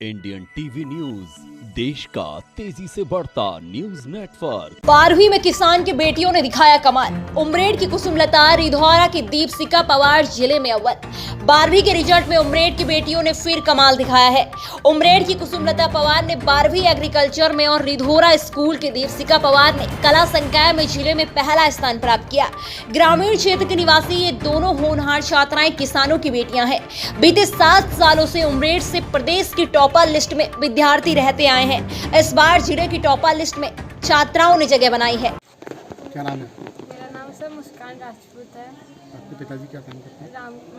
Indian TV news, देश का तेजी से बढ़ता न्यूज नेटवर्क। 12वीं में किसान की बेटियों ने दिखाया कमाल। उमरेड की कुसुमलता, रिधौरा की दीपशिका पवार जिले में अव्वल। 12वीं के रिजल्ट में उमरेड की बेटियों ने फिर कमाल दिखाया है। उमरेड की कुसुमलता पवार ने 12वीं एग्रीकल्चर में और रिधौरा स्कूल की दीपशिका पवार ने कला संकाय में जिले में पहला स्थान प्राप्त किया। ग्रामीण क्षेत्र के निवासी ये दोनों होनहार छात्राएं किसानों की बेटियां हैं। बीते 7 सालों से उमरेड से प्रदेश की टॉपर लिस्ट में विद्यार्थी रहते आए हैं। इस बार जिले की टॉपर लिस्ट में छात्राओं ने जगह बनाई है। क्या नाम है? मेरा नाम सर मुस्कान राजपूत है। आपके पिताजी क्या काम करते हैं?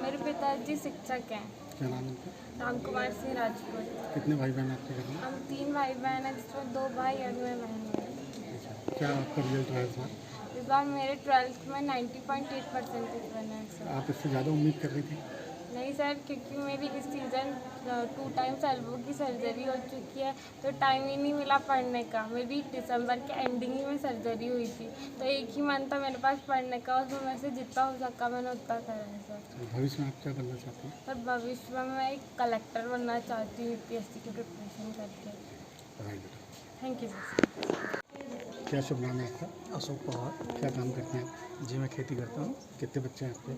मेरे पिताजी शिक्षक हैं। क्या नाम है उनका? राम कुमार सिंह राजपूत। कितने भाई बहन आपके घर में? हम 3 भाई बहन हैं, जिसमें 2 भाई और 2 बहन हैं। क्या आपका रिजल्ट रहा इस बार? इस बार मेरे 12th में 90.8% बना है सर। आप इससे ज़्यादा उम्मीद कर रही थी? नहीं सर, क्योंकि मेरी इस सीज़न 2 टाइम्स एल्बो की सर्जरी हो चुकी है, तो टाइम ही नहीं मिला पढ़ने का। मेरी दिसंबर के एंडिंग ही में सर्जरी हुई थी, तो एक ही मंथ था मेरे पास पढ़ने का, उसमें मैं से जितना हो सका मैंने उतना करा है सर। भविष्य में आप क्या करना चाहते हैं? सर भविष्य में मैं एक कलेक्टर बनना चाहती हूँ यूपीएससी की प्रिपरेशन करके। पढ़ाई बेटा। Thank you sir. क्या शुभ नाम है आपका? अशोक पवार। क्या काम करते हैं? जी मैं खेती करता हूँ। कितने बच्चे हैं आपके?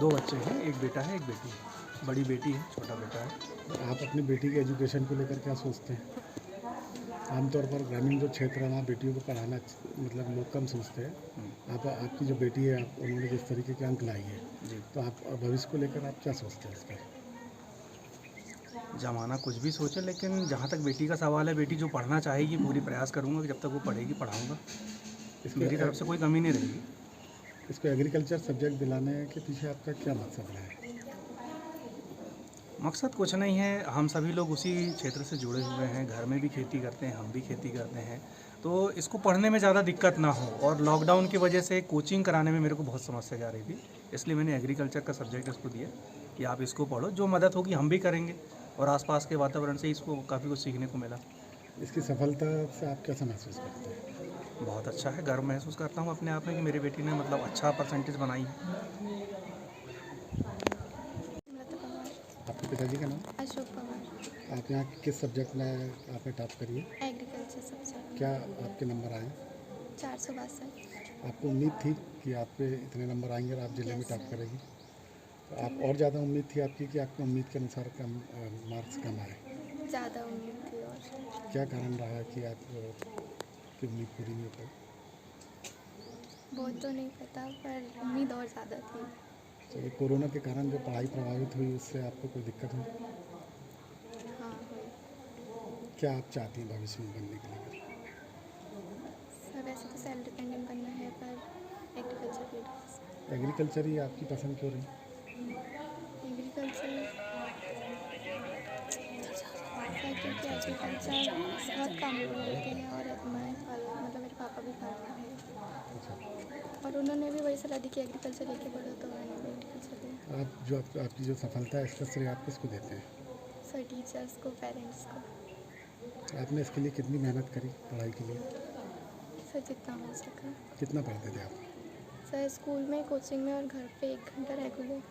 2 बच्चे हैं, एक बेटा है एक बेटी है। बड़ी बेटी है, छोटा बेटा है। आप अपनी बेटी के एजुकेशन को लेकर क्या सोचते हैं? आमतौर पर ग्रामीण जो क्षेत्र है वहाँ बेटियों को पढ़ाना मतलब लोग कम सोचते हैं। आपकी जो बेटी है उन्होंने जिस तरीके के अंक लाई है, जी तो आप भविष्य को लेकर आप क्या सोचते हैं इसका? जमाना कुछ भी सोचे, लेकिन जहाँ तक बेटी का सवाल है, बेटी जो पढ़ना चाहेगी पूरी प्रयास करूँगा कि जब तक वो पढ़ेगी पढ़ाऊँगा। मेरी तरफ से कोई कमी नहीं रहेगी। इसको एग्रीकल्चर सब्जेक्ट दिलाने के पीछे आपका क्या मकसद है? मकसद कुछ नहीं है, हम सभी लोग उसी क्षेत्र से जुड़े हुए हैं, घर में भी खेती करते हैं, हम भी खेती करते हैं, तो इसको पढ़ने में ज़्यादा दिक्कत ना हो। और लॉकडाउन की वजह से कोचिंग कराने में मेरे को बहुत समस्या जा रही थी, इसलिए मैंने एग्रीकल्चर का सब्जेक्ट इसको दिया कि आप इसको पढ़ो, जो मदद होगी हम भी करेंगे। और आसपास के वातावरण से इसको काफ़ी कुछ सीखने को मिला। इसकी सफलता से आप कैसा महसूस करते हैं? बहुत अच्छा है, गर्व महसूस करता हूँ अपने आप में कि मेरी बेटी ने मतलब अच्छा परसेंटेज बनाई है। आपके पिताजी का नाम? अशोक पवार। आप यहाँ किस सब्जेक्ट में आपने टॉप करी है? Agriculture subject. क्या आपके नंबर आए? 462। आपको उम्मीद थी कि आपके इतने नंबर आएंगे और आप जिले में Yes, टॉप sir. करेगी? तो आप और ज़्यादा उम्मीद थी आपकी कि आपकी उम्मीद के अनुसार कम मार्क्स कम आए? ज़्यादा उम्मीद थी। और क्या कारण रहा कि आप की उम्मीद पूरी नहीं हो पाई? वो तो नहीं पता, पर उम्मीद और ज़्यादा थी। तो ये कोरोना के कारण जो पढ़ाई प्रभावित हुई उससे आपको कोई दिक्कत हुई? हाँ हुई। क्या आप चाहती हैं भविष्य में बनने के लिए? सर वैसे तो सेल्फ डिपेंडेंट बनना है, पर एग्रीकल्चर फील्ड। एग्रीकल्चर ही आपकी पसंद क्यों रही? एग्रीकल्चर क्योंकि एग्रीकल्चर बहुत काम होते हैं, और मैं मतलब मेरे पापा भी फार्मर हैं, अच्छा, और उन्होंने भी वही सलाह दी कि एग्रीकल्चर लेके पढ़ो, तो मैंने भी एग्रीकल्चर लिया। आप जो आपकी जो सफलता है इसका श्रेय आप किसको देते हैं? सर टीचर्स को, पेरेंट्स को। आपने इसके लिए कितनी मेहनत करी पढ़ाई के लिए? सर जितना हो सका। कितना पढ़ते थे आप? सर स्कूल में, कोचिंग में, और घर पे 1 घंटा रेगुलर।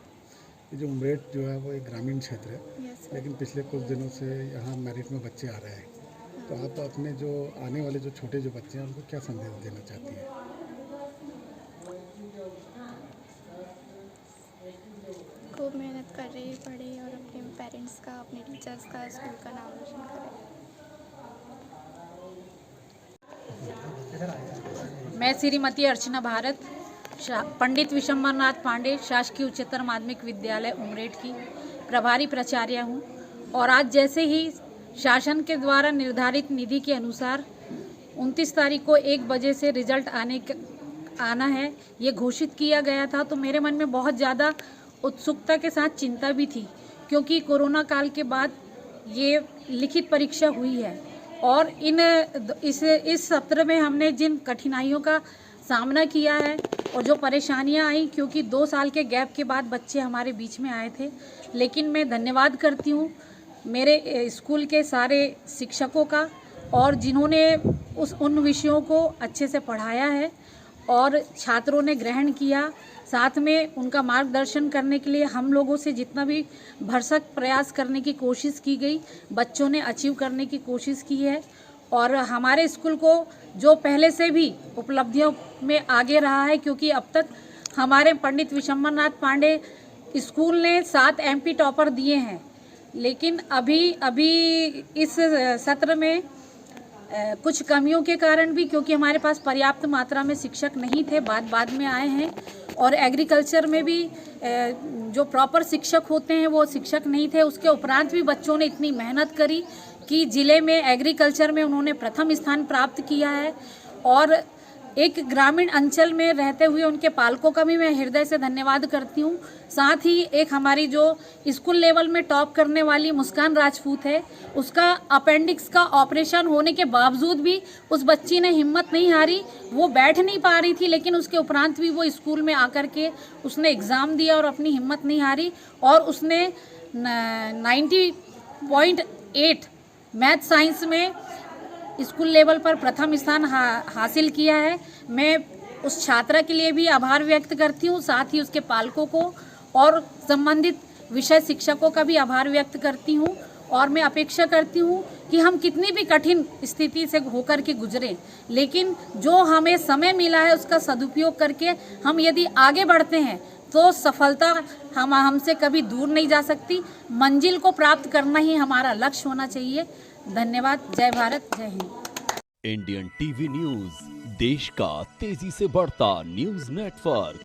ये जो उमरेड जो है वो एक ग्रामीण क्षेत्र है, यस सर। लेकिन पिछले कुछ दिनों से यहाँ मेरिट में बच्चे आ रहे हैं, तो आप अपने जो आने वाले जो छोटे जो बच्चे हैं उनको क्या संदेश देना चाहती हैं? खूब मेहनत कर रही, पढ़े, और अपने पेरेंट्स का, अपने टीचर्स का, स्कूल का नाम रोशन करें। मैं श्रीमती अर्चना भारत, पंडित विशंबरनाथ पांडे शासकीय उच्चतर माध्यमिक विद्यालय उमरेड की प्रभारी प्राचार्य हूँ। और आज जैसे ही शासन के द्वारा निर्धारित निधि के अनुसार 29 तारीख को 1 बजे से रिजल्ट आना है, ये घोषित किया गया था, तो मेरे मन में बहुत ज़्यादा उत्सुकता के साथ चिंता भी थी, क्योंकि कोरोना काल के बाद ये लिखित परीक्षा हुई है। और इस सत्र में हमने जिन कठिनाइयों का सामना किया है और जो परेशानियां आई, क्योंकि 2 साल के गैप के बाद बच्चे हमारे बीच में आए थे, लेकिन मैं धन्यवाद करती हूँ मेरे स्कूल के सारे शिक्षकों का, और जिन्होंने उन विषयों को अच्छे से पढ़ाया है और छात्रों ने ग्रहण किया। साथ में उनका मार्गदर्शन करने के लिए हम लोगों से जितना भी भरसक प्रयास करने की कोशिश की गई, बच्चों ने अचीव करने की कोशिश की है। और हमारे स्कूल को जो पहले से भी उपलब्धियों में आगे रहा है, क्योंकि अब तक हमारे पंडित विशंबरनाथ पांडे स्कूल ने 7 MP टॉपर दिए हैं, लेकिन अभी इस सत्र में कुछ कमियों के कारण भी, क्योंकि हमारे पास पर्याप्त मात्रा में शिक्षक नहीं थे, बाद में आए हैं। और एग्रीकल्चर में भी जो प्रॉपर शिक्षक होते हैं वो शिक्षक नहीं थे। उसके उपरांत भी बच्चों ने इतनी मेहनत करी कि ज़िले में एग्रीकल्चर में उन्होंने प्रथम स्थान प्राप्त किया है। और एक ग्रामीण अंचल में रहते हुए उनके पालकों का भी मैं हृदय से धन्यवाद करती हूँ। साथ ही एक हमारी जो स्कूल लेवल में टॉप करने वाली मुस्कान राजपूत है, उसका अपेंडिक्स का ऑपरेशन होने के बावजूद भी उस बच्ची ने हिम्मत नहीं हारी। वो बैठ नहीं पा रही थी, लेकिन उसके उपरांत भी वो स्कूल में आकर के उसने एग्ज़ाम दिया और अपनी हिम्मत नहीं हारी, और उसने 90.8 मैथ साइंस में स्कूल लेवल पर प्रथम स्थान हासिल किया है। मैं उस छात्रा के लिए भी आभार व्यक्त करती हूँ, साथ ही उसके पालकों को और संबंधित विषय शिक्षकों का भी आभार व्यक्त करती हूँ। और मैं अपेक्षा करती हूँ कि हम कितनी भी कठिन स्थिति से होकर के गुजरें, लेकिन जो हमें समय मिला है उसका सदुपयोग करके हम यदि आगे बढ़ते हैं तो सफलता हमसे कभी दूर नहीं जा सकती। मंजिल को प्राप्त करना ही हमारा लक्ष्य होना चाहिए। धन्यवाद। जय भारत, जय हिंद। इंडियन टीवी न्यूज, देश का तेजी से बढ़ता न्यूज नेटवर्क।